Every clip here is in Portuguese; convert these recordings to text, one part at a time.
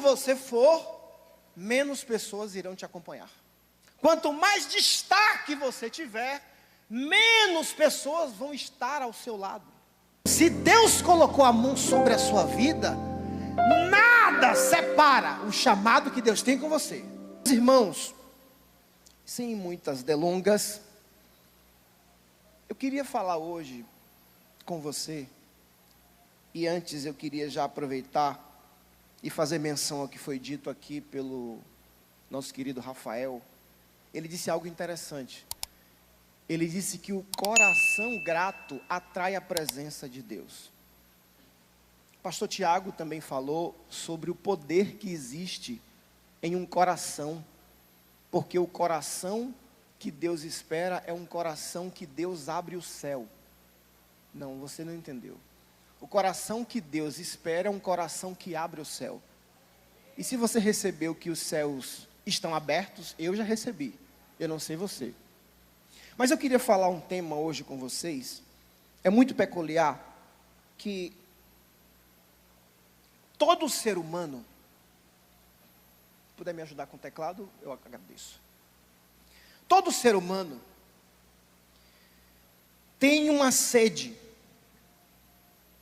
você for, menos pessoas irão te acompanhar. Quanto mais destaque você tiver, menos pessoas vão estar ao seu lado. Se Deus colocou a mão sobre a sua vida, nada separa o chamado que Deus tem com você. Irmãos, sem muitas delongas, eu queria falar hoje com você, e antes eu queria já aproveitar e fazer menção ao que foi dito aqui pelo nosso querido Rafael. Ele disse algo interessante. Ele disse que o coração grato atrai a presença de Deus. O pastor Tiago também falou sobre o poder que existe em um coração, porque o coração que Deus espera é um coração que Deus abre o céu. Não, você não entendeu. O coração que Deus espera é um coração que abre o céu. E se você recebeu que os céus estão abertos, eu já recebi. Eu não sei você. Mas eu queria falar um tema hoje com vocês. É muito peculiar que todo ser humano, se puder me ajudar com o teclado, eu agradeço. Todo ser humano tem uma sede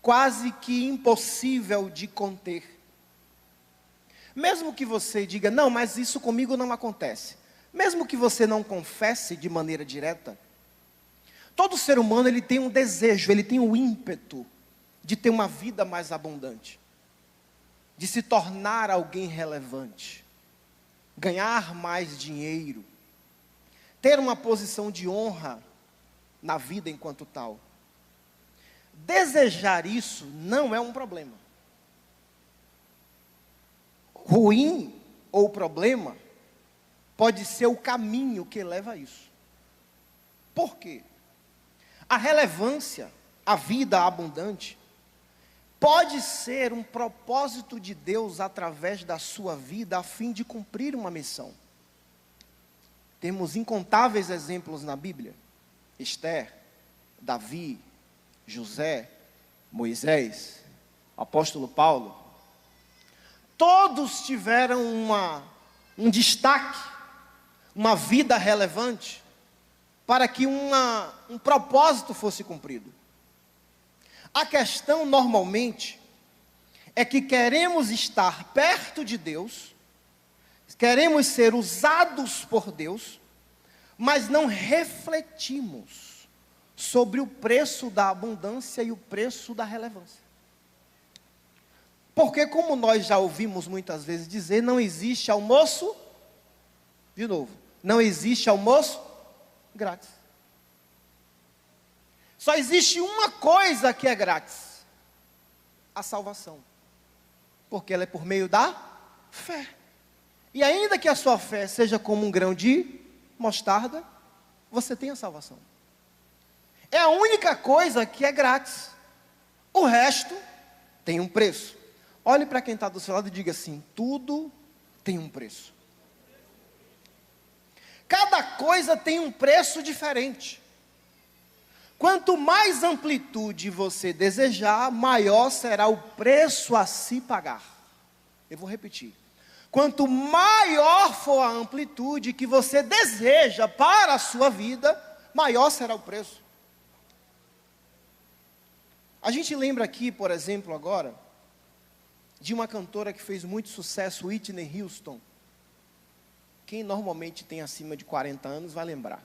quase que impossível de conter. Mesmo que você diga, não, mas isso comigo não acontece. Mesmo que você não confesse de maneira direta, todo ser humano ele tem um desejo, ele tem um ímpeto de ter uma vida mais abundante, de se tornar alguém relevante, ganhar mais dinheiro, ter uma posição de honra na vida enquanto tal. Desejar isso não é um problema. Ruim ou problema pode ser o caminho que leva a isso. Por quê? A relevância, a vida abundante, pode ser um propósito de Deus através da sua vida a fim de cumprir uma missão. Temos incontáveis exemplos na Bíblia. Esther, Davi, José, Moisés, o apóstolo Paulo. Todos tiveram um destaque, uma vida relevante, para que um propósito fosse cumprido. A questão, normalmente, é que queremos estar perto de Deus, queremos ser usados por Deus, mas não refletimos sobre o preço da abundância e o preço da relevância. Porque, como nós já ouvimos muitas vezes dizer, não existe almoço, de novo, não existe almoço grátis. Só existe uma coisa que é grátis: a salvação. Porque ela é por meio da fé. E ainda que a sua fé seja como um grão de mostarda, você tem a salvação. É a única coisa que é grátis. O resto tem um preço. Olhe para quem está do seu lado e diga assim: tudo tem um preço. Cada coisa tem um preço diferente. Quanto mais amplitude você desejar, maior será o preço a se pagar. Eu vou repetir. Quanto maior for a amplitude que você deseja para a sua vida, maior será o preço. A gente lembra aqui, por exemplo, agora, de uma cantora que fez muito sucesso, Whitney Houston. Quem normalmente tem acima de 40 anos vai lembrar.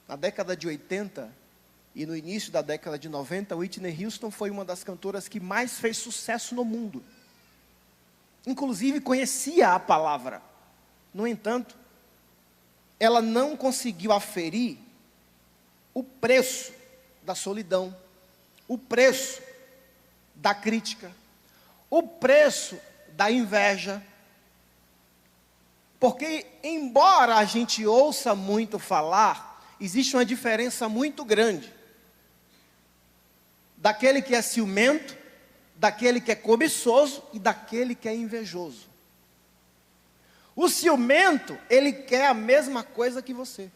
Na década de 80 e no início da década de 90, Whitney Houston foi uma das cantoras que mais fez sucesso no mundo. Inclusive conhecia a palavra. No entanto, ela não conseguiu aferir o preço da solidão, o preço da crítica, o preço da inveja. Porque, embora a gente ouça muito falar, existe uma diferença muito grande daquele que é ciumento, daquele que é cobiçoso e daquele que é invejoso. O ciumento, ele quer a mesma coisa que você.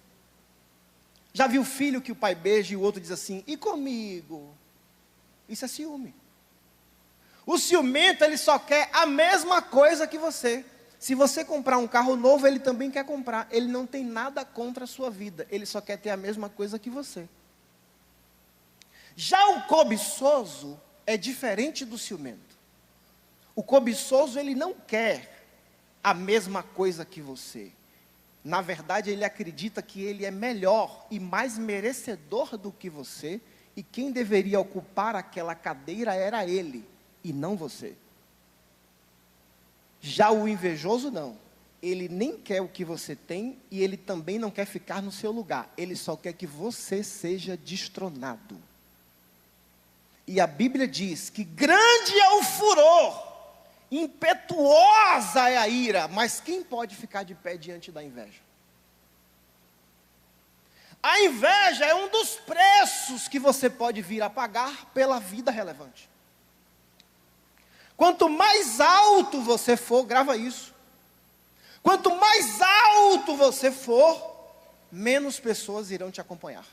Já viu o filho que o pai beija e o outro diz assim: e comigo? Isso é ciúme. O ciumento, ele só quer a mesma coisa que você. Se você comprar um carro novo, ele também quer comprar. Ele não tem nada contra a sua vida. Ele só quer ter a mesma coisa que você. Já o cobiçoso é diferente do ciumento. O cobiçoso, ele não quer a mesma coisa que você. Na verdade, ele acredita que ele é melhor e mais merecedor do que você. E quem deveria ocupar aquela cadeira era ele, e não você. Já o invejoso não. Ele nem quer o que você tem e ele também não quer ficar no seu lugar. Ele só quer que você seja destronado. E a Bíblia diz que grande é o furor, impetuosa é a ira, mas quem pode ficar de pé diante da inveja? A inveja é um dos preços que você pode vir a pagar pela vida relevante. Quanto mais alto você for, grava isso. Quanto mais alto você for, menos pessoas irão te acompanhar.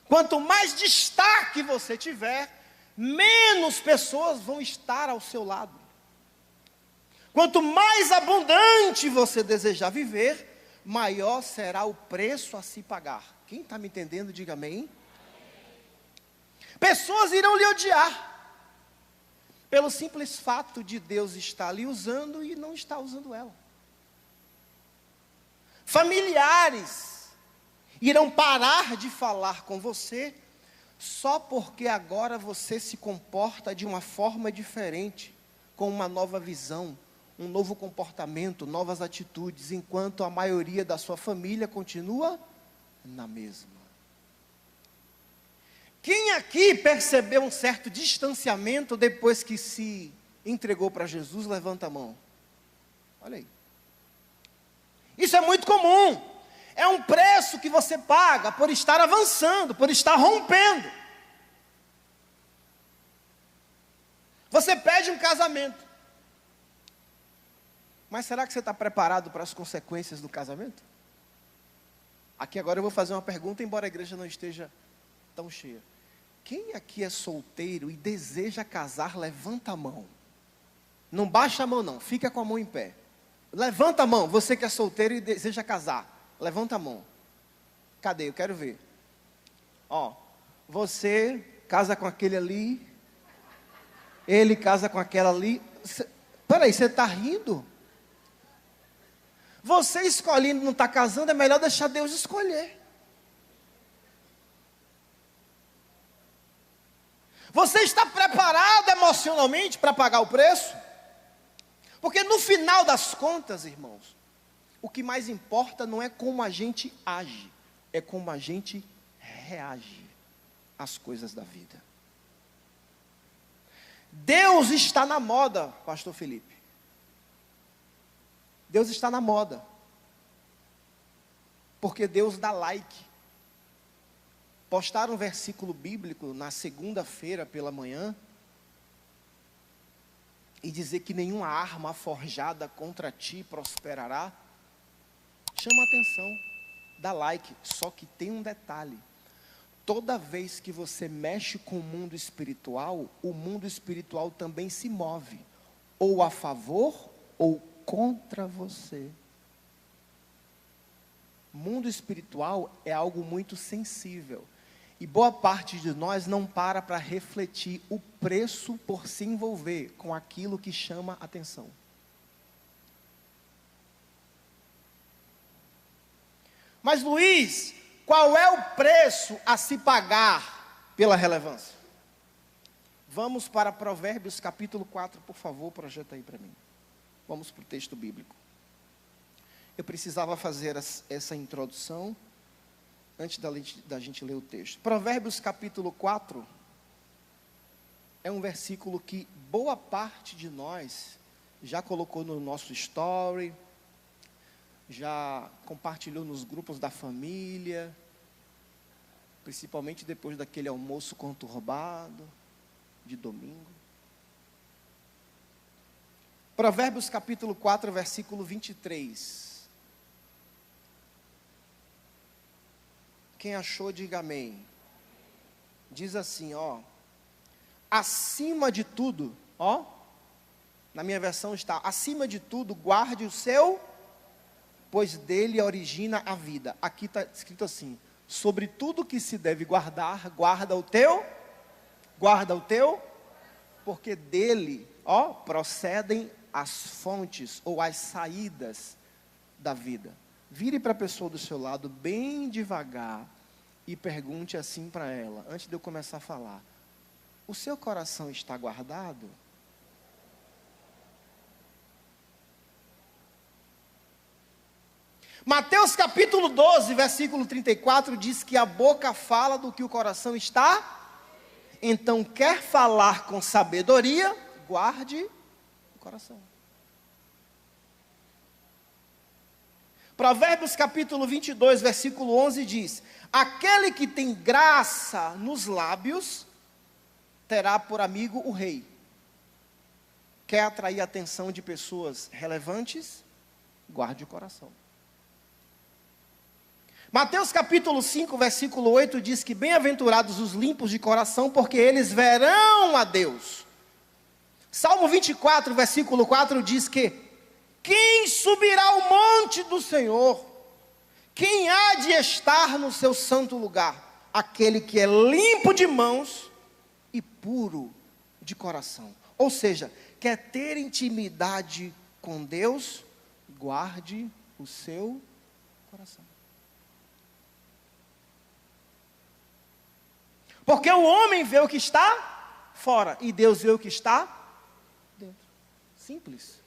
Quanto mais destaque você tiver, menos pessoas vão estar ao seu lado. Quanto mais abundante você desejar viver, maior será o preço a se pagar. Quem está me entendendo, diga amém. Pessoas irão lhe odiar, pelo simples fato de Deus estar lhe usando e não estar usando ela. Familiares irão parar de falar com você, só porque agora você se comporta de uma forma diferente, com uma nova visão, um novo comportamento, novas atitudes, enquanto a maioria da sua família continua na mesma. Quem aqui percebeu um certo distanciamento depois que se entregou para Jesus? Levanta a mão. Olha aí. Isso é muito comum. É um preço que você paga por estar avançando, por estar rompendo. Você pede um casamento. Mas será que você está preparado para as consequências do casamento? Aqui agora eu vou fazer uma pergunta, embora a igreja não esteja tão cheia. Quem aqui é solteiro e deseja casar, levanta a mão. Não baixa a mão não, fica com a mão em pé. Levanta a mão, você que é solteiro e deseja casar. Levanta a mão. Cadê? Eu quero ver. Ó, você casa com aquele ali. Ele casa com aquela ali. Peraí, você está rindo? Você escolhendo não está casando, é melhor deixar Deus escolher. Você está preparado emocionalmente para pagar o preço? Porque no final das contas, irmãos, o que mais importa não é como a gente age, é como a gente reage às coisas da vida. Deus está na moda, pastor Felipe. Deus está na moda. Porque Deus dá like. Postar um versículo bíblico na segunda-feira pela manhã e dizer que nenhuma arma forjada contra ti prosperará, chama a atenção, dá like. Só que tem um detalhe: toda vez que você mexe com o mundo espiritual também se move, ou a favor ou contra você. Mundo espiritual é algo muito sensível. E boa parte de nós não para refletir o preço por se envolver com aquilo que chama atenção. Mas Luiz, qual é o preço a se pagar pela relevância? Vamos para Provérbios capítulo 4, por favor, projeta aí para mim. Vamos para o texto bíblico. Eu precisava fazer essa introdução antes da gente ler o texto. Provérbios capítulo 4 é um versículo que boa parte de nós já colocou no nosso story, já compartilhou nos grupos da família, principalmente depois daquele almoço conturbado de domingo. Provérbios capítulo 4, versículo 23. Quem achou, diga amém. Diz assim, ó: acima de tudo, ó, na minha versão está, acima de tudo, guarde o seu, pois dele origina a vida. Aqui está escrito assim, sobre tudo que se deve guardar, guarda o teu, porque dele, ó, procedem as fontes ou as saídas da vida. Vire para a pessoa do seu lado bem devagar e pergunte assim para ela, antes de eu começar a falar: o seu coração está guardado? Mateus capítulo 12, versículo 34 diz que a boca fala do que o coração está. Então, quer falar com sabedoria, guarde o coração. Provérbios capítulo 22, versículo 11 diz: aquele que tem graça nos lábios, terá por amigo o rei. Quer atrair a atenção de pessoas relevantes? Guarde o coração. Mateus capítulo 5, versículo 8 diz que bem-aventurados os limpos de coração, porque eles verão a Deus. Salmo 24, versículo 4 diz que quem subirá ao monte do Senhor? Quem há de estar no seu santo lugar? Aquele que é limpo de mãos e puro de coração. Ou seja, quer ter intimidade com Deus? Guarde o seu coração. Porque o homem vê o que está fora e Deus vê o que está dentro. Simples.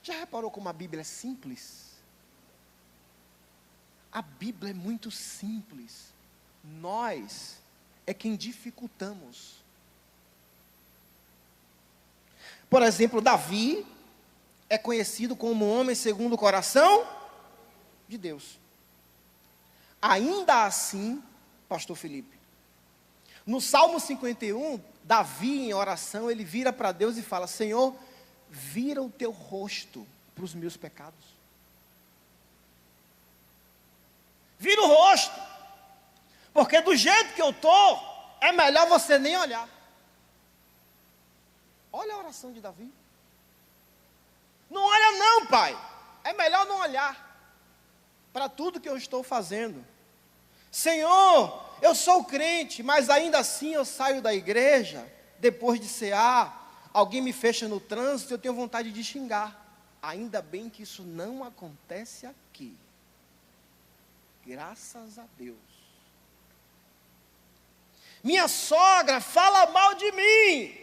Já reparou como a Bíblia é simples? A Bíblia é muito simples. Nós é quem dificultamos. Por exemplo, Davi é conhecido como um homem segundo o coração de Deus. Ainda assim, pastor Felipe, no Salmo 51, Davi em oração, ele vira para Deus e fala: Senhor, vira o teu rosto para os meus pecados. Vira o rosto, porque do jeito que eu estou, é melhor você nem olhar. Olha a oração de Davi. Não olha não, pai, é melhor não olhar para tudo que eu estou fazendo. Senhor, eu sou crente, mas ainda assim eu saio da igreja, depois de cear, alguém me fecha no trânsito, eu tenho vontade de xingar. Ainda bem que isso não acontece aqui. Graças a Deus. Minha sogra fala mal de mim,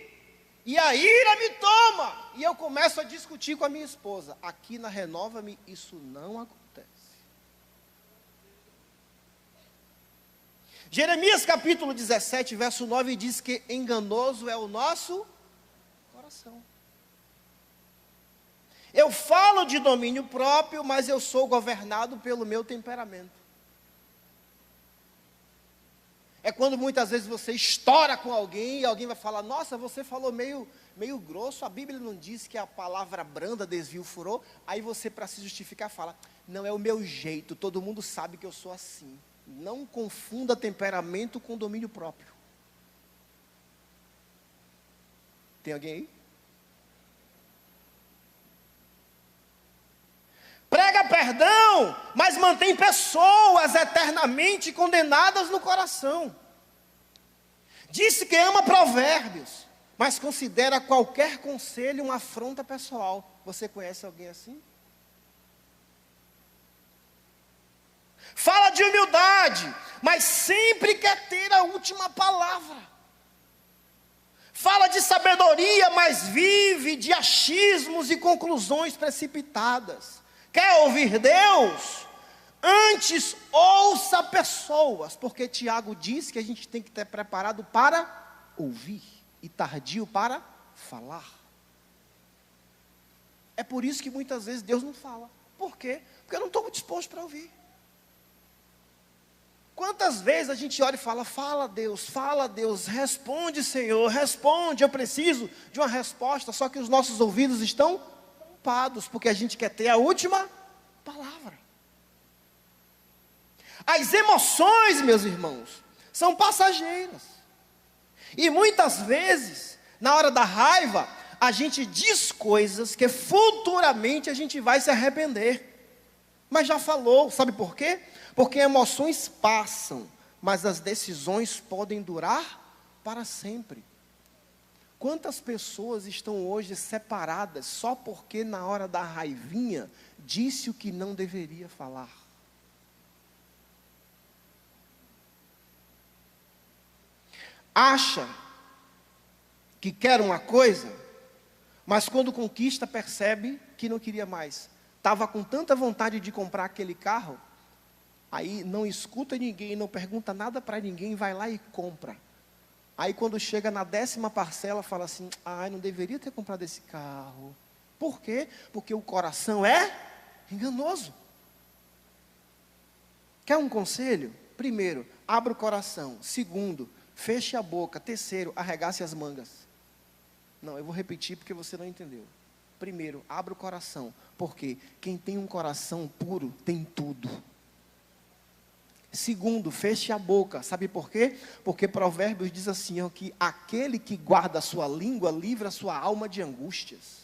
e a ira me toma, e eu começo a discutir com a minha esposa. Aqui na Renova-me, isso não acontece. Jeremias capítulo 17, verso 9 diz que enganoso é o nosso coração. Eu falo de domínio próprio, mas eu sou governado pelo meu temperamento. É quando muitas vezes você estoura com alguém e alguém vai falar: nossa, você falou meio grosso, a Bíblia não diz que a palavra branda desvia o furor. Aí você, para se justificar, fala: não, é o meu jeito, todo mundo sabe que eu sou assim. Não confunda temperamento com domínio próprio. Tem alguém aí? Prega perdão, mas mantém pessoas eternamente condenadas no coração. Disse que ama provérbios, mas considera qualquer conselho uma afronta pessoal. Você conhece alguém assim? Fala de humildade, mas sempre quer ter a última palavra. Fala de sabedoria, mas vive de achismos e conclusões precipitadas. Quer ouvir Deus? Antes ouça pessoas, porque Tiago diz que a gente tem que estar preparado para ouvir e tardio para falar. É por isso que muitas vezes Deus não fala. Por quê? Porque eu não estou disposto para ouvir. Quantas vezes a gente olha e fala: fala Deus, responde Senhor, responde, eu preciso de uma resposta, só que os nossos ouvidos estão tampados, porque a gente quer ter a última palavra. As emoções, meus irmãos, são passageiras. E muitas vezes, na hora da raiva, a gente diz coisas que futuramente a gente vai se arrepender. Mas já falou, sabe por quê? Porque emoções passam, mas as decisões podem durar para sempre. Quantas pessoas estão hoje separadas só porque na hora da raivinha disse o que não deveria falar? Acha que quer uma coisa, mas quando conquista percebe que não queria mais. Estava com tanta vontade de comprar aquele carro, aí não escuta ninguém, não pergunta nada para ninguém, vai lá e compra. Aí quando chega na 10ª parcela, fala assim, não deveria ter comprado esse carro. Por quê? Porque o coração é enganoso. Quer um conselho? Primeiro, abra o coração. Segundo, feche a boca. Terceiro, arregace as mangas. Não, eu vou repetir porque você não entendeu. Primeiro, abra o coração. Porque quem tem um coração puro, tem tudo. Segundo, feche a boca. Sabe por quê? Porque Provérbios diz assim, que aquele que guarda a sua língua, livra a sua alma de angústias.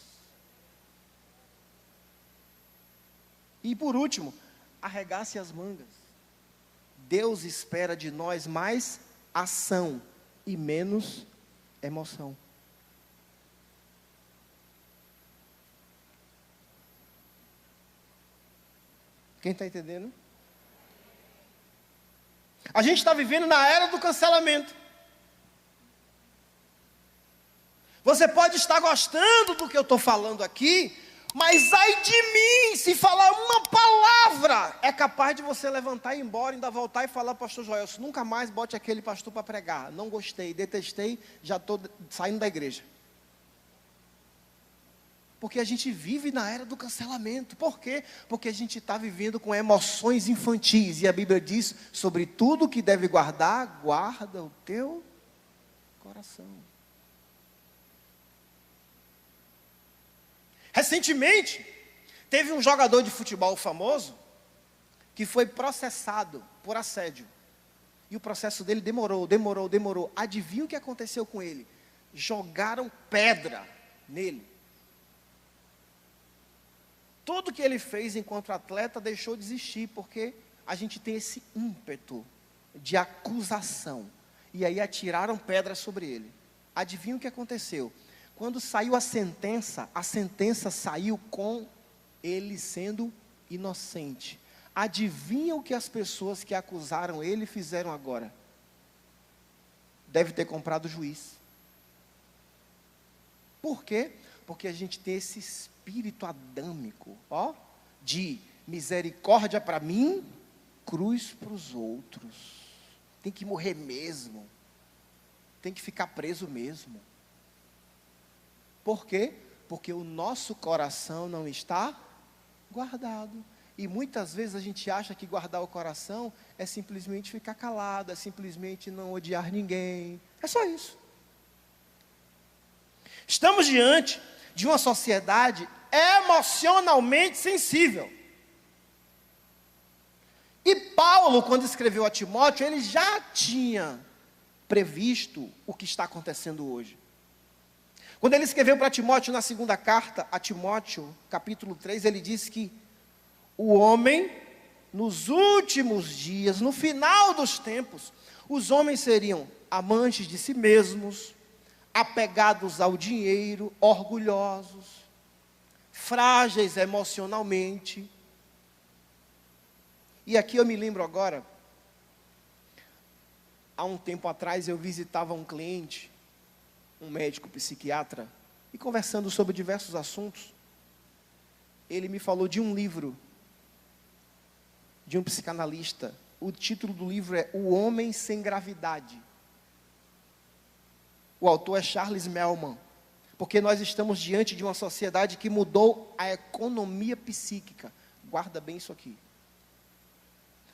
E por último, arregace as mangas. Deus espera de nós mais ação e menos emoção. Quem está entendendo? A gente está vivendo na era do cancelamento. Você pode estar gostando do que eu estou falando aqui, mas ai de mim, se falar uma palavra, é capaz de você levantar e ir embora, ainda voltar e falar, pastor Joelson, nunca mais bote aquele pastor para pregar. Não gostei, detestei, já estou saindo da igreja. Porque a gente vive na era do cancelamento. Por quê? Porque a gente está vivendo com emoções infantis. E a Bíblia diz, sobre tudo que deve guardar, guarda o teu coração. Recentemente, teve um jogador de futebol famoso, que foi processado por assédio. E o processo dele demorou. Adivinha o que aconteceu com ele? Jogaram pedra nele. Tudo que ele fez enquanto atleta deixou de existir, porque a gente tem esse ímpeto de acusação. E aí atiraram pedras sobre ele. Adivinha o que aconteceu? Quando saiu a sentença saiu com ele sendo inocente. Adivinha o que as pessoas que acusaram ele fizeram agora? Deve ter comprado o juiz. Por quê? Porque a gente tem esse espírito adâmico, de misericórdia para mim, cruz para os outros. Tem que morrer mesmo. Tem que ficar preso mesmo. Por quê? Porque o nosso coração não está guardado. E muitas vezes a gente acha que guardar o coração é simplesmente ficar calado, é simplesmente não odiar ninguém. É só isso. Estamos diante de uma sociedade emocionalmente sensível. E Paulo, quando escreveu a Timóteo, ele já tinha previsto o que está acontecendo hoje. Quando ele escreveu para Timóteo, na segunda carta a Timóteo, capítulo 3, ele diz que o homem, nos últimos dias, no final dos tempos, os homens seriam amantes de si mesmos, apegados ao dinheiro, orgulhosos, frágeis emocionalmente. E aqui eu me lembro agora, há um tempo atrás eu visitava um cliente, um médico psiquiatra, e conversando sobre diversos assuntos, ele me falou de um livro, de um psicanalista. O título do livro é O Homem Sem Gravidade. O autor é Charles Melman, porque nós estamos diante de uma sociedade que mudou a economia psíquica. Guarda bem isso aqui.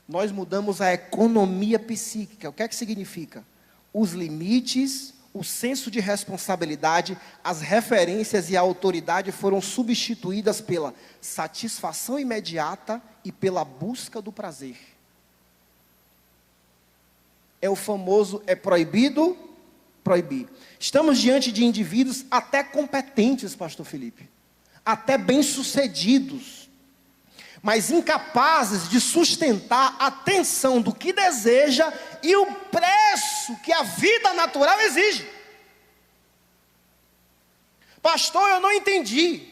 Nós mudamos a economia psíquica. O que é que significa? Os limites, o senso de responsabilidade, as referências e a autoridade foram substituídas pela satisfação imediata e pela busca do prazer. É o famoso, é proibido proibir. Estamos diante de indivíduos até competentes, pastor Felipe, até bem-sucedidos, mas incapazes de sustentar a tensão do que deseja e o preço que a vida natural exige. Pastor, eu não entendi.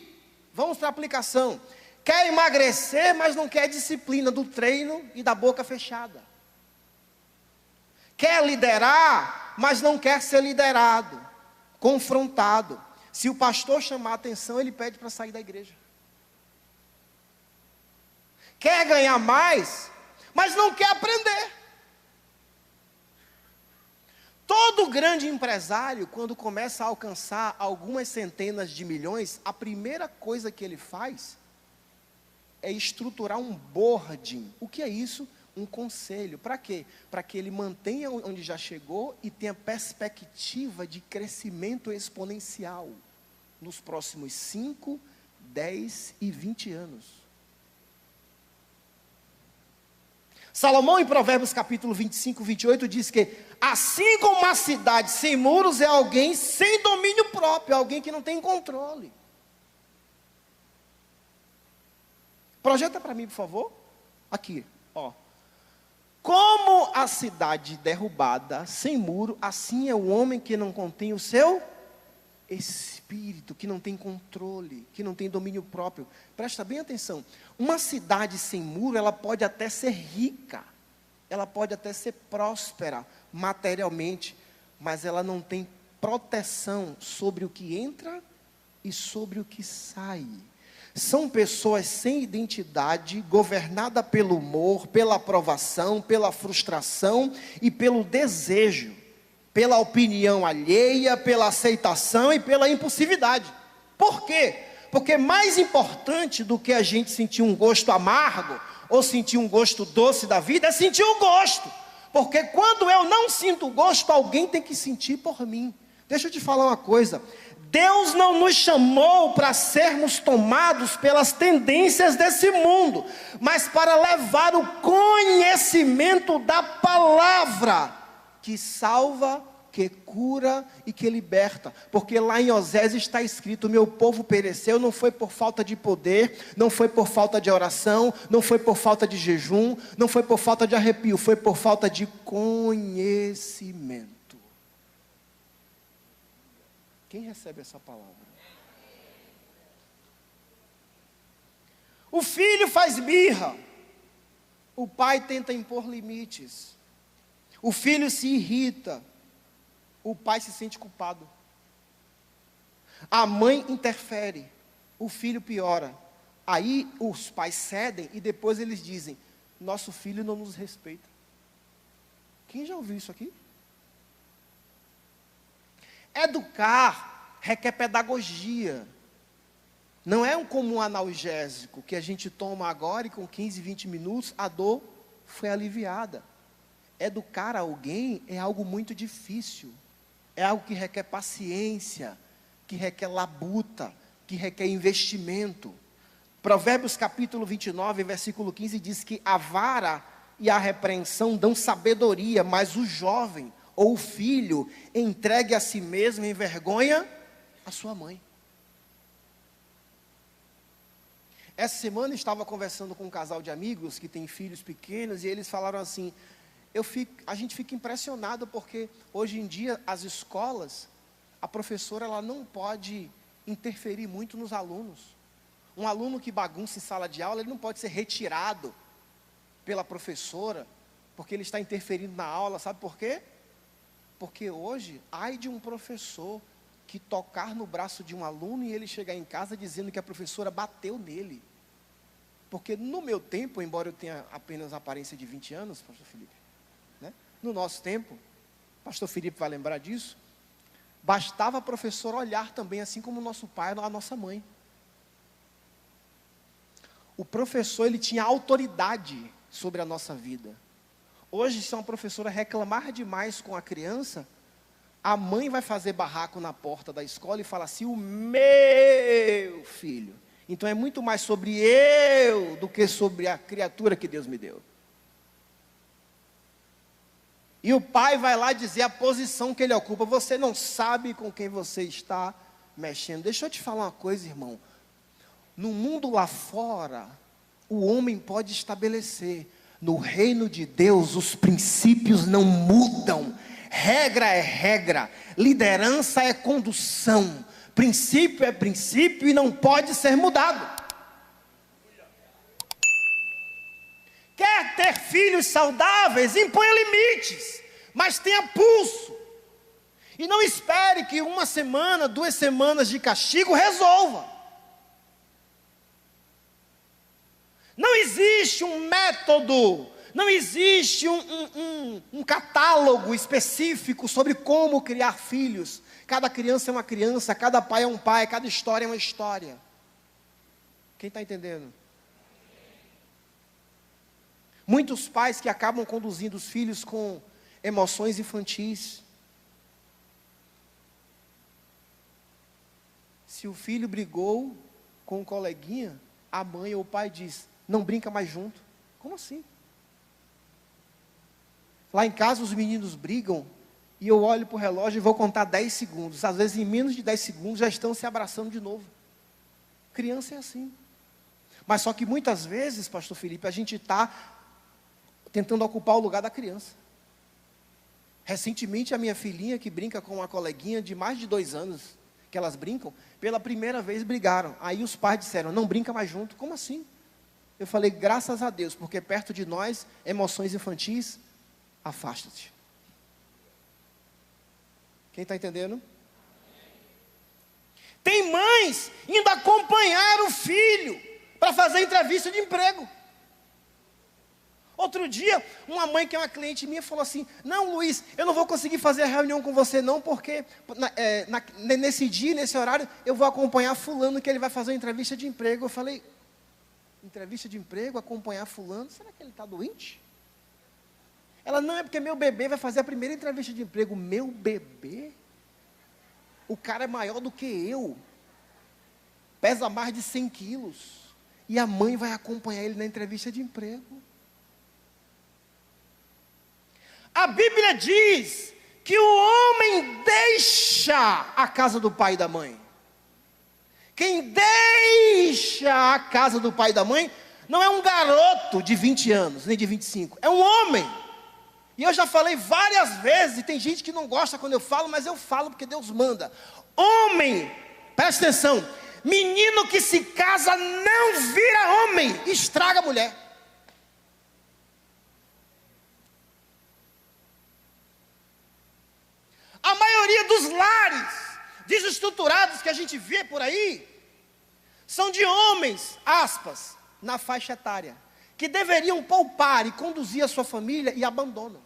Vamos para a aplicação. Quer emagrecer, mas não quer disciplina do treino e da boca fechada. Quer liderar, mas não quer ser liderado, confrontado. Se o pastor chamar a atenção, ele pede para sair da igreja. Quer ganhar mais, mas não quer aprender. Todo grande empresário, quando começa a alcançar algumas centenas de milhões, a primeira coisa que ele faz é estruturar um boarding. O que é isso? Um conselho. Para quê? Para que ele mantenha onde já chegou e tenha perspectiva de crescimento exponencial nos próximos 5, 10 e 20 anos. Salomão, em Provérbios capítulo 25, 28, diz que assim como uma cidade sem muros é alguém sem domínio próprio, alguém que não tem controle. Projeta para mim, por favor. Aqui, ó. Como a cidade derrubada, sem muro, assim é o homem que não contém o seu espírito, que não tem controle, que não tem domínio próprio. Presta bem atenção. Uma cidade sem muro, ela pode até ser rica, ela pode até ser próspera materialmente, mas ela não tem proteção sobre o que entra e sobre o que sai. São pessoas sem identidade, governada pelo humor, pela aprovação, pela frustração e pelo desejo, pela opinião alheia, pela aceitação e pela impulsividade. Por quê? Porque mais importante do que a gente sentir um gosto amargo ou sentir um gosto doce da vida é sentir o gosto. Porque quando eu não sinto o gosto, alguém tem que sentir por mim. Deixa eu te falar uma coisa. Deus não nos chamou para sermos tomados pelas tendências desse mundo, mas para levar o conhecimento da palavra, que salva, que cura e que liberta. Porque lá em Osés está escrito: meu povo pereceu, não foi por falta de poder, não foi por falta de oração, não foi por falta de jejum, não foi por falta de arrepio, foi por falta de conhecimento. Quem recebe essa palavra? O filho faz birra, o pai tenta impor limites, o filho se irrita, o pai se sente culpado, a mãe interfere, o filho piora. Aí os pais cedem e depois eles dizem: nosso filho não nos respeita. Quem já ouviu isso aqui? Educar requer pedagogia. Não é como um analgésico que a gente toma agora e com 15, 20 minutos a dor foi aliviada. Educar alguém é algo muito difícil. É algo que requer paciência, que requer labuta, que requer investimento. Provérbios capítulo 29, versículo 15 diz que a vara e a repreensão dão sabedoria, mas o jovem ou o filho entregue a si mesmo em vergonha a sua mãe. Essa semana eu estava conversando com um casal de amigos que tem filhos pequenos e eles falaram assim: a gente fica impressionado porque hoje em dia as escolas, a professora ela não pode interferir muito nos alunos. Um aluno que bagunça em sala de aula, ele não pode ser retirado pela professora, porque ele está interferindo na aula. Sabe por quê? Porque hoje, ai de um professor que tocar no braço de um aluno e ele chegar em casa dizendo que a professora bateu nele. Porque no meu tempo, embora eu tenha apenas a aparência de 20 anos, pastor Felipe, né? No nosso tempo, pastor Felipe vai lembrar disso, bastava a professora olhar também, assim como o nosso pai, a nossa mãe. O professor, ele tinha autoridade sobre a nossa vida. Hoje, se uma professora reclamar demais com a criança, a mãe vai fazer barraco na porta da escola e fala assim: o meu filho. Então é muito mais sobre eu do que sobre a criatura que Deus me deu. E o pai vai lá dizer a posição que ele ocupa. Você não sabe com quem você está mexendo. Deixa eu te falar uma coisa, irmão. No mundo lá fora, o homem pode estabelecer. No reino de Deus, os princípios não mudam. Regra é regra. Liderança é condução. Princípio é princípio e não pode ser mudado. Quer ter filhos saudáveis? Imponha limites, mas tenha pulso. E não espere que 1 semana, 2 semanas de castigo resolva. Não existe um método, não existe um catálogo específico sobre como criar filhos. Cada criança é uma criança, cada pai é um pai, cada história é uma história. Quem está entendendo? Muitos pais que acabam conduzindo os filhos com emoções infantis. Se o filho brigou com um coleguinha, a mãe ou o pai diz, não brinca mais junto. Como assim? Lá em casa os meninos brigam e eu olho para o relógio e vou contar 10 segundos. Às vezes em menos de 10 segundos já estão se abraçando de novo. Criança é assim. Mas só que muitas vezes, pastor Felipe, a gente está tentando ocupar o lugar da criança. Recentemente a minha filhinha que brinca com uma coleguinha de mais de 2 anos, que elas brincam, pela primeira vez brigaram. Aí os pais disseram, não brinca mais junto. Como assim? Eu falei, graças a Deus, porque perto de nós, emoções infantis, afasta-te. Quem está entendendo? Tem mães indo acompanhar o filho para fazer entrevista de emprego. Outro dia, uma mãe que é uma cliente minha falou assim, não Luiz, eu não vou conseguir fazer a reunião com você não, porque nesse dia, nesse horário, eu vou acompanhar fulano que ele vai fazer uma entrevista de emprego. Eu falei, entrevista de emprego, acompanhar fulano, será que ele está doente? Ela, não, é porque meu bebê vai fazer a primeira entrevista de emprego. Meu bebê? O cara é maior do que eu, pesa mais de 100 quilos, e a mãe vai acompanhar ele na entrevista de emprego. A Bíblia diz que o homem deixa a casa do pai e da mãe. Quem deixa a casa do pai e da mãe não é um garoto de 20 anos, nem de 25, é um homem. E eu já falei várias vezes, e tem gente que não gosta quando eu falo, mas eu falo porque Deus manda. Homem, presta atenção, menino que se casa não vira homem, estraga a mulher. A maioria dos lares desestruturados que a gente vê por aí, são de homens, aspas, na faixa etária, que deveriam poupar e conduzir a sua família e abandonam.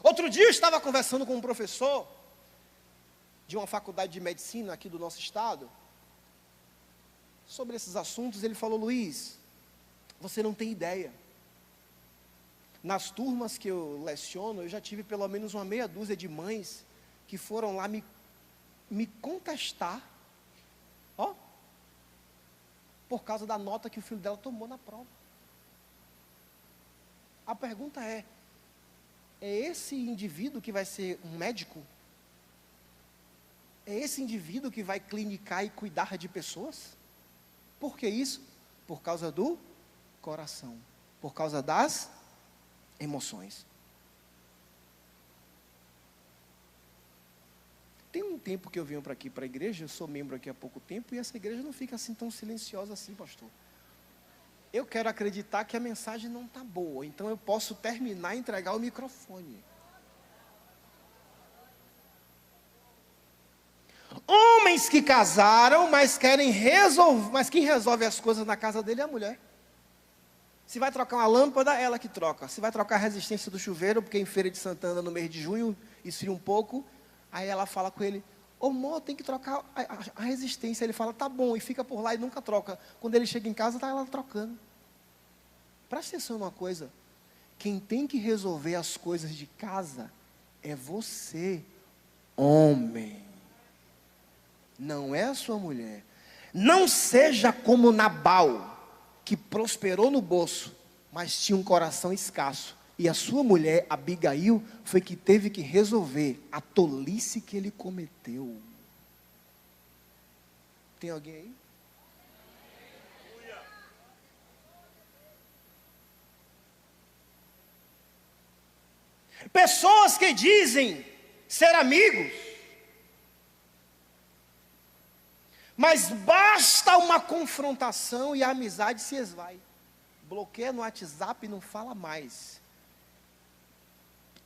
Outro dia eu estava conversando com um professor de uma faculdade de medicina aqui do nosso estado, sobre esses assuntos. Ele falou, Luiz, você não tem ideia. Nas turmas que eu leciono, eu já tive pelo menos uma meia dúzia de mães que foram lá me contestar, ó, por causa da nota que o filho dela tomou na prova. A pergunta é esse indivíduo que vai ser um médico? É esse indivíduo que vai clinicar e cuidar de pessoas? Por que isso? Por causa do coração, por causa das emoções. Tem um tempo que eu venho para aqui, para a igreja, eu sou membro aqui há pouco tempo, e essa igreja não fica assim tão silenciosa assim, pastor. Eu quero acreditar que a mensagem não está boa, então eu posso terminar e entregar o microfone. Homens que casaram, mas querem resolver, mas quem resolve as coisas na casa dele é a mulher. Se vai trocar uma lâmpada, é ela que troca. Se vai trocar a resistência do chuveiro, porque em Feira de Santana, no mês de junho, esfria um pouco, aí ela fala com ele, ô amor, tem que trocar a resistência. Ele fala, tá bom, e fica por lá e nunca troca. Quando ele chega em casa, está ela trocando. Presta atenção numa coisa, quem tem que resolver as coisas de casa é você, homem. Não é a sua mulher. Não seja como Nabal. que prosperou no bolso, mas tinha um coração escasso. E a sua mulher, Abigail, foi que teve que resolver a tolice que ele cometeu. Tem alguém aí? Pessoas que dizem ser amigos, mas basta uma confrontação e a amizade se esvai. Bloqueia no WhatsApp e não fala mais.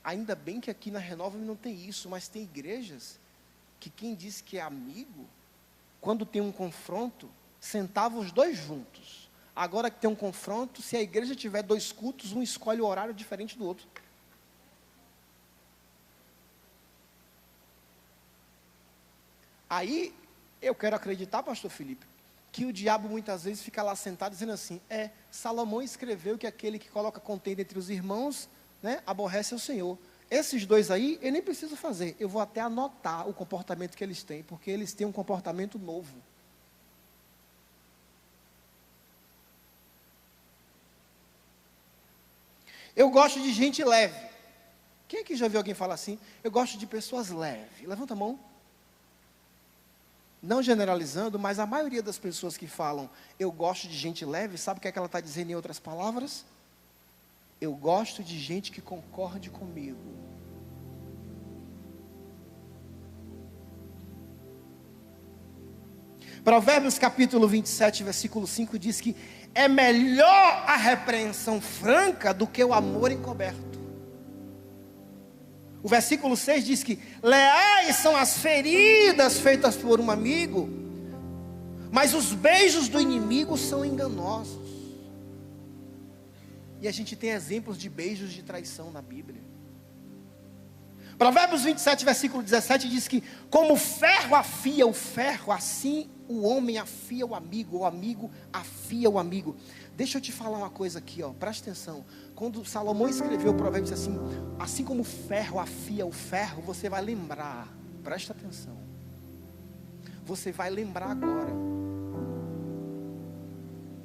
Ainda bem que aqui na Renova não tem isso, mas tem igrejas que quem diz que é amigo, quando tem um confronto, sentava os dois juntos. Agora que tem um confronto, se a igreja tiver 2 cultos, um escolhe o horário diferente do outro. Aí, eu quero acreditar, pastor Felipe, que o diabo muitas vezes fica lá sentado dizendo assim, Salomão escreveu que aquele que coloca contenda entre os irmãos, né, aborrece o Senhor. Esses 2 aí, eu nem preciso fazer, eu vou até anotar o comportamento que eles têm, porque eles têm um comportamento novo. Eu gosto de gente leve. Quem aqui já viu alguém falar assim? Eu gosto de pessoas leves. Levanta a mão. Não generalizando, mas a maioria das pessoas que falam, eu gosto de gente leve, sabe o que é que ela está dizendo em outras palavras? Eu gosto de gente que concorde comigo. Provérbios capítulo 27, versículo 5 diz que é melhor a repreensão franca do que o amor encoberto. O versículo 6 diz que leais são as feridas feitas por um amigo, mas os beijos do inimigo são enganosos. E a gente tem exemplos de beijos de traição na Bíblia. Provérbios 27, versículo 17 diz que como o ferro afia o ferro, assim o homem afia o amigo afia o amigo. Deixa eu te falar uma coisa aqui, presta atenção. Quando Salomão escreveu o provérbio, disse assim como o ferro afia o ferro, você vai lembrar, presta atenção. Você vai lembrar agora.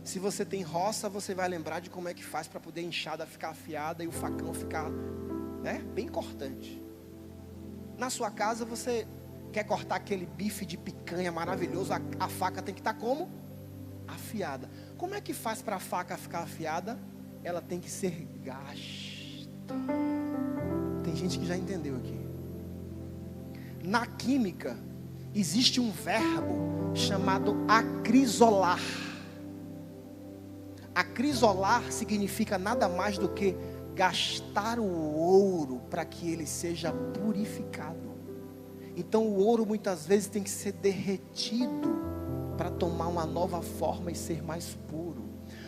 Se você tem roça, você vai lembrar de como é que faz para poder a enxada ficar afiada e o facão ficar, bem cortante. Na sua casa você quer cortar aquele bife de picanha maravilhoso, a faca tem que estar como? Afiada. Como é que faz para a faca ficar afiada? Ela tem que ser gasta. Tem gente que já entendeu aqui. Na química, existe um verbo chamado acrisolar. Acrisolar significa nada mais do que gastar o ouro para que ele seja purificado. Então o ouro muitas vezes tem que ser derretido para tomar uma nova forma e ser mais puro.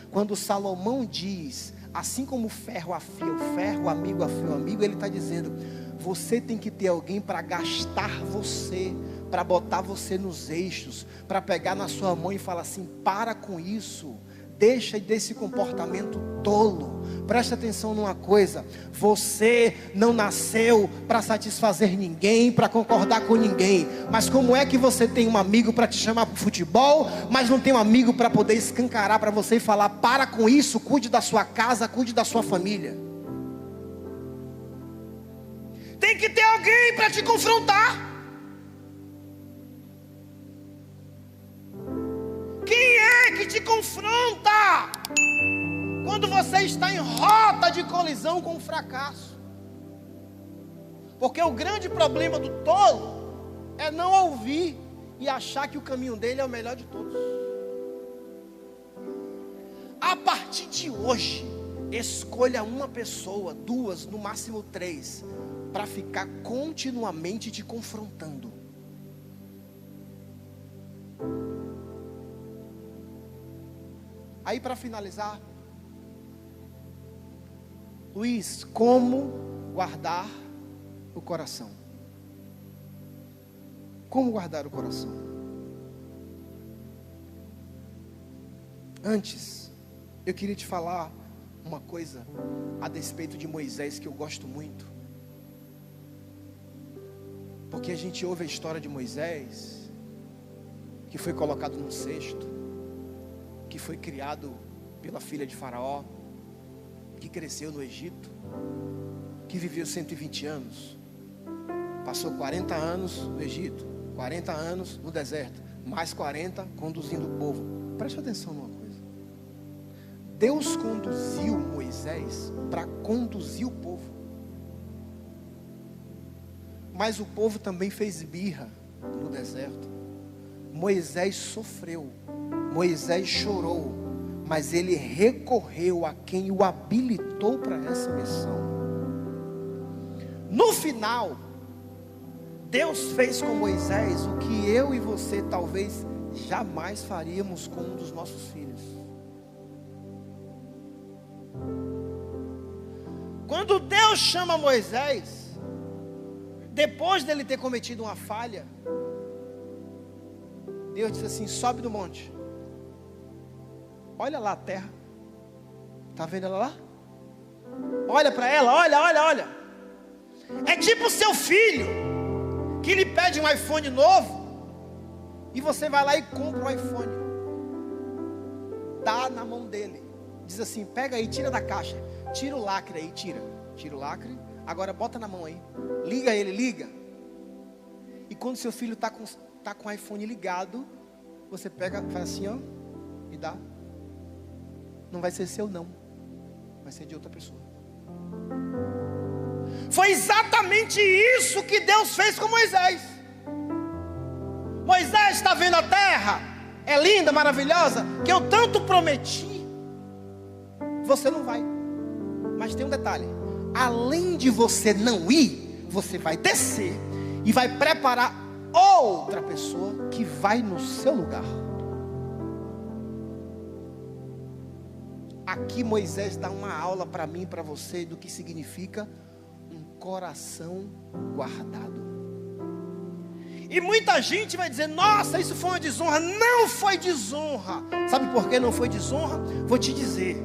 Quando Salomão diz, assim como o ferro afia o ferro, o amigo afia o amigo, ele está dizendo, você tem que ter alguém para gastar você, para botar você nos eixos, para pegar na sua mão e falar assim, para com isso, deixa desse comportamento tolo. Presta atenção numa coisa, você não nasceu para satisfazer ninguém, para concordar com ninguém, mas como é que você tem um amigo para te chamar para o futebol, mas não tem um amigo para poder escancarar para você e falar, para com isso, cuide da sua casa, cuide da sua família. Tem que ter alguém para te confrontar. Quem é que te confronta quando você está em rota de colisão com o fracasso? Porque o grande problema do tolo é não ouvir e achar que o caminho dele é o melhor de todos. A partir de hoje, escolha uma pessoa, 2, no máximo 3, para ficar continuamente te confrontando. Aí, para finalizar, Luiz, como guardar o coração? Como guardar o coração? Antes, eu queria te falar uma coisa a despeito de Moisés que eu gosto muito. Porque a gente ouve a história de Moisés, que foi colocado num cesto, que foi criado pela filha de Faraó, que cresceu no Egito, que viveu 120 anos, passou 40 anos no Egito, 40 anos no deserto, mais 40 conduzindo o povo. Preste atenção numa coisa. Deus conduziu Moisés para conduzir o povo. Mas o povo também fez birra no deserto. Moisés sofreu, Moisés chorou, mas ele recorreu a quem o habilitou para essa missão. No final, Deus fez com Moisés o que eu e você talvez jamais faríamos com um dos nossos filhos. Quando Deus chama Moisés, depois dele ter cometido uma falha, Deus disse assim: sobe do monte, olha lá a terra, está vendo ela lá? Olha para ela, olha. É tipo o seu filho, que lhe pede um iPhone novo, e você vai lá e compra o iPhone, dá na mão dele, diz assim: pega aí, tira da caixa, tira o lacre aí, tira o lacre, agora bota na mão aí, liga ele, liga. E quando seu filho está com o iPhone ligado, você pega, faz assim, ó, e dá. Não vai ser seu não, vai ser de outra pessoa. Foi exatamente isso que Deus fez com Moisés. Moisés, está vendo a terra? É linda, maravilhosa, que eu tanto prometi. Você não vai. Mas tem um detalhe: além de você não ir, você vai descer e vai preparar outra pessoa que vai no seu lugar. Aqui Moisés dá uma aula para mim e para você do que significa um coração guardado. E muita gente vai dizer: nossa, isso foi uma desonra. Não foi desonra. Sabe por que não foi desonra? Vou te dizer.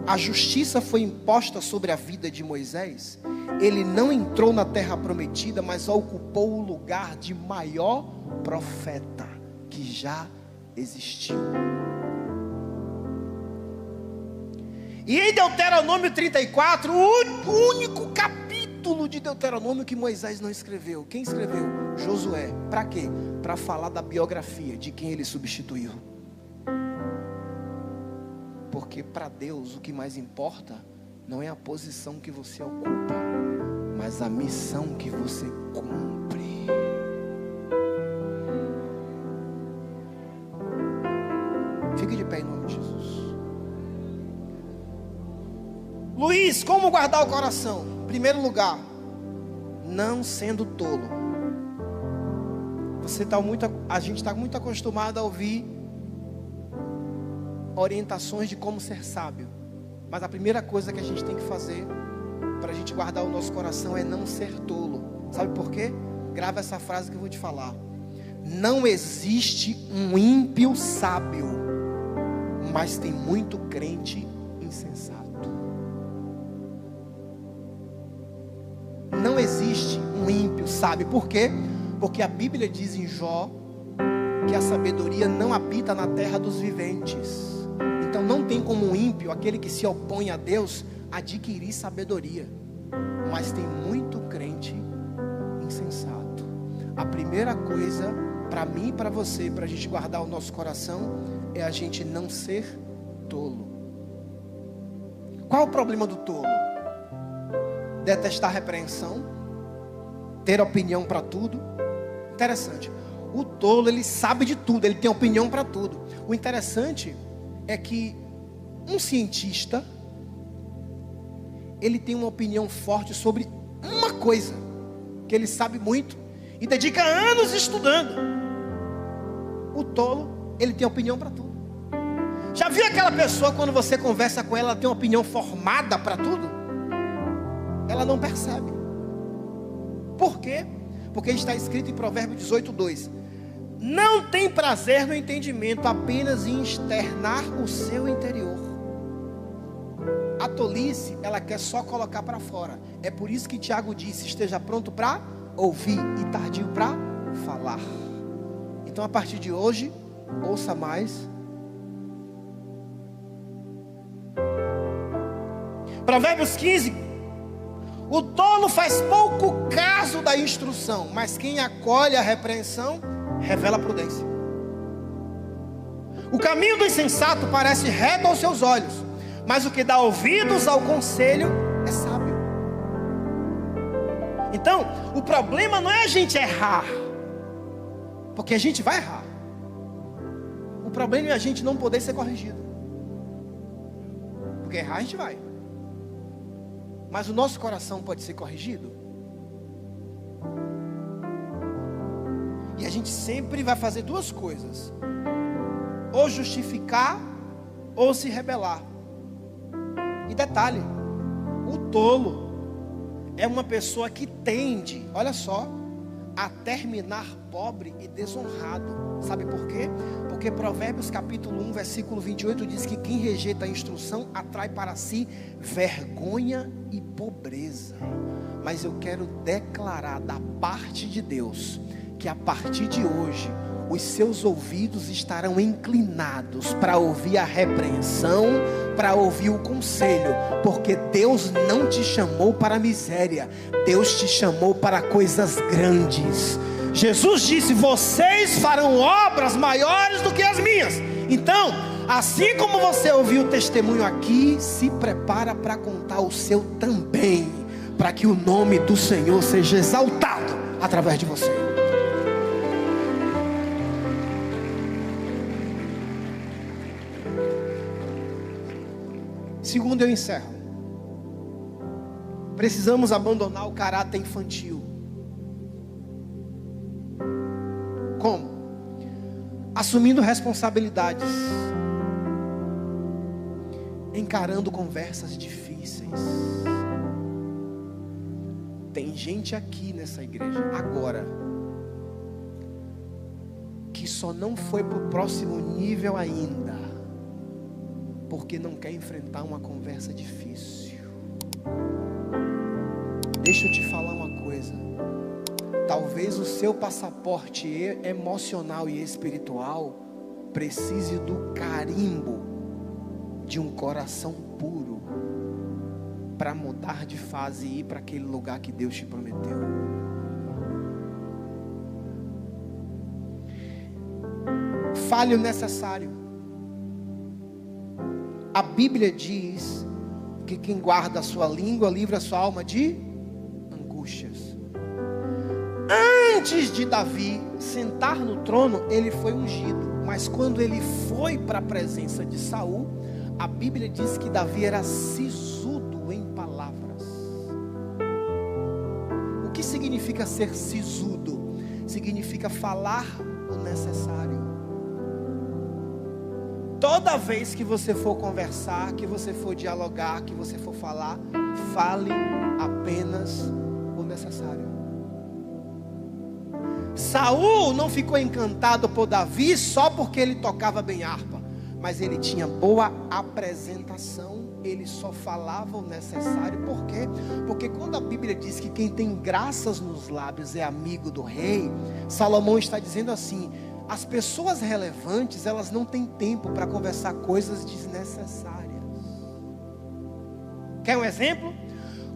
A justiça foi imposta sobre a vida de Moisés. Ele não entrou na terra prometida, mas ocupou o lugar de maior profeta que já existiu. E em Deuteronômio 34, o único capítulo de Deuteronômio que Moisés não escreveu. Quem escreveu? Josué. Para quê? Para falar da biografia de quem ele substituiu. Porque para Deus o que mais importa não é a posição que você ocupa, mas a missão que você cumpre. Fique de pé em nome de Jesus. Luiz, como guardar o coração? Primeiro lugar, não sendo tolo. A gente está muito acostumado a ouvir orientações de como ser sábio, mas a primeira coisa que a gente tem que fazer para a gente guardar o nosso coração é não ser tolo. Sabe por quê? Grava essa frase que eu vou te falar: não existe um ímpio sábio, mas tem muito crente insensato. Não existe um ímpio sábio. Por quê? Porque a Bíblia diz em Jó que a sabedoria não habita na terra dos viventes. Então não tem como um ímpio, aquele que se opõe a Deus, adquirir sabedoria. Mas tem muito crente insensato. A primeira coisa para mim e para você, para a gente guardar o nosso coração, é a gente não ser tolo. Qual o problema do tolo? Detestar repreensão, ter opinião para tudo. Interessante, o tolo ele sabe de tudo, ele tem opinião para tudo. O interessante é que um cientista, ele tem uma opinião forte sobre uma coisa, que ele sabe muito, e dedica anos estudando. O tolo, ele tem opinião para tudo. Já viu aquela pessoa, quando você conversa com ela, ela tem uma opinião formada para tudo? Ela não percebe. Por quê? Porque está escrito em Provérbios 18:2: não tem prazer no entendimento, apenas em externar o seu interior. A tolice, ela quer só colocar para fora. É por isso que Tiago disse: esteja pronto para ouvir e tardio para falar. Então a partir de hoje, ouça mais Provérbios 15: o tolo faz pouco caso da instrução, mas quem acolhe a repreensão revela a prudência. O caminho do insensato parece reto aos seus olhos, mas o que dá ouvidos ao conselho é sábio. Então, o problema não é a gente errar, porque a gente vai errar. O problema é a gente não poder ser corrigido, porque errar a gente vai. Mas o nosso coração pode ser corrigido. E a gente sempre vai fazer duas coisas: ou justificar, ou se rebelar. E detalhe, o tolo é uma pessoa que tende, olha só, a terminar pobre e desonrado. Sabe por quê? Porque Provérbios capítulo 1, versículo 28 diz que quem rejeita a instrução atrai para si vergonha e pobreza. Mas eu quero declarar da parte de Deus que a partir de hoje os seus ouvidos estarão inclinados para ouvir a repreensão, para ouvir o conselho, porque Deus não te chamou para a miséria, Deus te chamou para coisas grandes. Jesus disse: vocês farão obras maiores do que as minhas. Então, assim como você ouviu o testemunho aqui, se prepara para contar o seu também, para que o nome do Senhor seja exaltado através de você. Segundo, eu encerro. Precisamos abandonar o caráter infantil. Como? Assumindo responsabilidades, encarando conversas difíceis. Tem gente aqui nessa igreja agora que só não foi para o próximo nível ainda, porque não quer enfrentar uma conversa difícil. Deixa eu te falar uma coisa. Talvez o seu passaporte emocional e espiritual precise do carimbo de um coração puro para mudar de fase e ir para aquele lugar que Deus te prometeu. Fale o necessário. A Bíblia diz que quem guarda a sua língua livra a sua alma de angústias. Antes de Davi sentar no trono, ele foi ungido. Mas quando ele foi para a presença de Saul, a Bíblia diz que Davi era sisudo em palavras. O que significa ser sisudo? Significa falar o necessário. Toda vez que você for conversar, que você for dialogar, que você for falar, fale apenas o necessário. Saul não ficou encantado por Davi só porque ele tocava bem harpa, mas ele tinha boa apresentação, ele só falava o necessário. Por quê? Porque quando a Bíblia diz que quem tem graças nos lábios é amigo do rei, Salomão está dizendo assim: as pessoas relevantes, elas não têm tempo para conversar coisas desnecessárias. Quer um exemplo?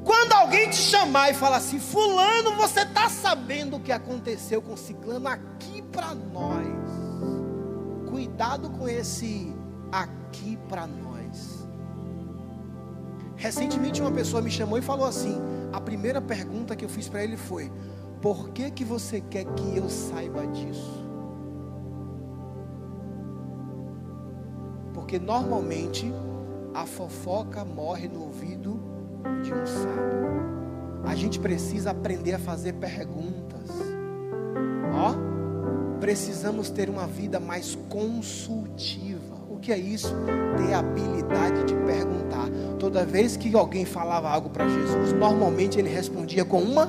Quando alguém te chamar e falar assim: fulano, você está sabendo o que aconteceu com ciclano aqui para nós? Cuidado com esse aqui para nós. Recentemente uma pessoa me chamou e falou assim: a primeira pergunta que eu fiz para ele foi: por que você quer que eu saiba disso? Porque normalmente a fofoca morre no ouvido de um sábio. A gente precisa aprender a fazer perguntas. Precisamos ter uma vida mais consultiva. O que é isso? Ter a habilidade de perguntar. Toda vez que alguém falava algo para Jesus, normalmente ele respondia com uma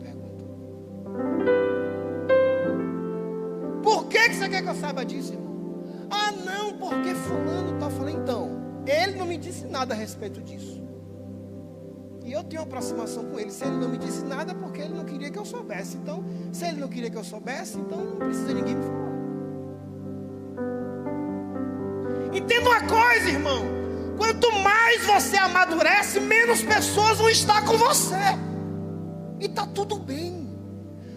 pergunta. Por que você quer que eu saiba disso, irmão? Ah, não, porque fulano está falando. Então, ele não me disse nada a respeito disso. E eu tenho uma aproximação com ele. Se ele não me disse nada, é porque ele não queria que eu soubesse. Então, se ele não queria que eu soubesse, então não precisa ninguém me falar. Entenda uma coisa, irmão. Quanto mais você amadurece, menos pessoas vão estar com você. E está tudo bem.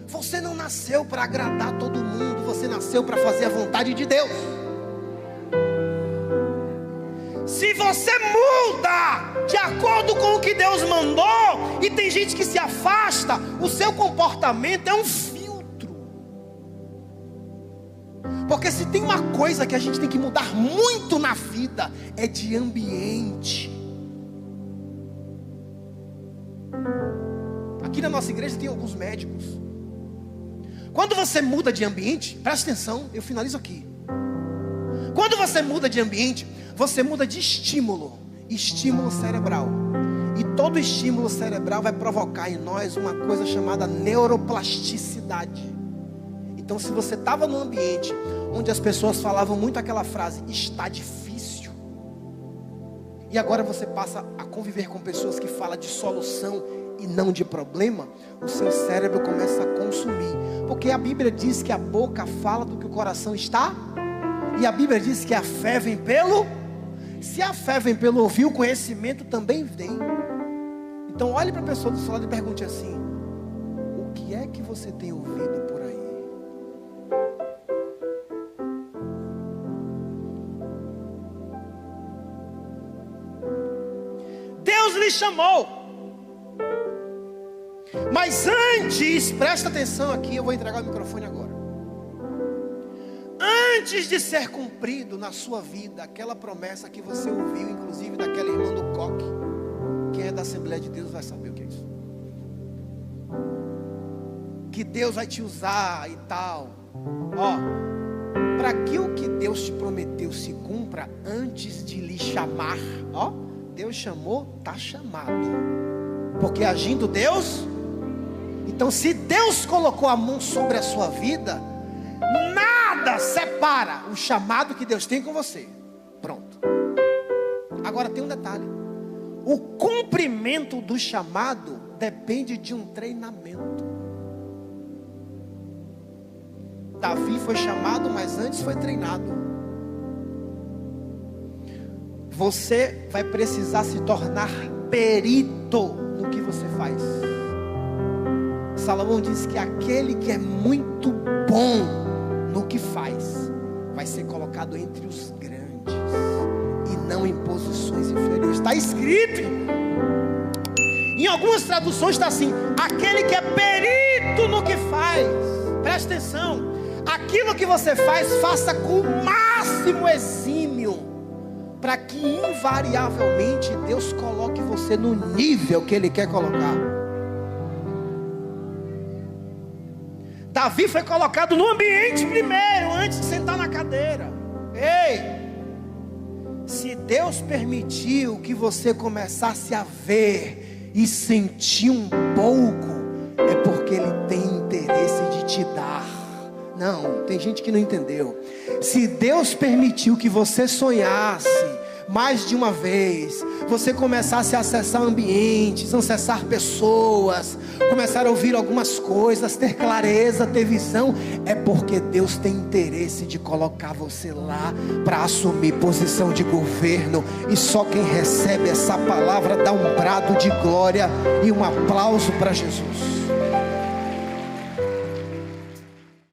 Você não nasceu para agradar todo mundo. Você nasceu para fazer a vontade de Deus. Se você muda de acordo com o que Deus mandou, e tem gente que se afasta, o seu comportamento é um filtro. Porque se tem uma coisa que a gente tem que mudar muito na vida, é de ambiente. Aqui na nossa igreja tem alguns médicos. Quando você muda de ambiente, presta atenção, eu finalizo aqui. Quando você muda de ambiente, você muda de estímulo cerebral. E todo estímulo cerebral vai provocar em nós uma coisa chamada neuroplasticidade. Então, se você estava num ambiente onde as pessoas falavam muito aquela frase, está difícil, e agora você passa a conviver com pessoas que falam de solução e não de problema, o seu cérebro começa a consumir. Porque a Bíblia diz que a boca fala do que o coração está, e a Bíblia diz que a fé vem pelo... Se a fé vem pelo ouvir, o conhecimento também vem. Então olhe para a pessoa do seu lado e pergunte assim: o que é que você tem ouvido por aí? Deus lhe chamou. Mas antes, presta atenção aqui, eu vou entregar o microfone agora. Antes de ser cumprido na sua vida aquela promessa que você ouviu, inclusive daquela irmã do coque, quem é da Assembleia de Deus vai saber o que é isso. Que Deus vai te usar e tal. Ó, para que o que Deus te prometeu se cumpra antes de lhe chamar, ó, Deus chamou, está chamado. Porque agindo Deus, então se Deus colocou a mão sobre a sua vida, nada separa o chamado que Deus tem com você. Pronto. Agora tem um detalhe: o cumprimento do chamado depende de um treinamento. Davi foi chamado, mas antes foi treinado. Você vai precisar se tornar perito no que você faz. Salomão diz que aquele que é muito bom no que faz, vai ser colocado entre os grandes, e não em posições inferiores. Está escrito, em algumas traduções está assim: aquele que é perito no que faz. Presta atenção, aquilo que você faz, faça com o máximo exímio, para que invariavelmente Deus coloque você no nível que Ele quer colocar. Davi foi colocado no ambiente primeiro, antes de sentar na cadeira. Ei, se Deus permitiu que você começasse a ver e sentir um pouco, é porque Ele tem interesse de te dar. Não, tem gente que não entendeu. Se Deus permitiu que você sonhasse mais de uma vez, você começasse a acessar ambientes, acessar pessoas, começar a ouvir algumas coisas, ter clareza, ter visão, é porque Deus tem interesse de colocar você lá para assumir posição de governo. E só quem recebe essa palavra dá um brado de glória e um aplauso para Jesus.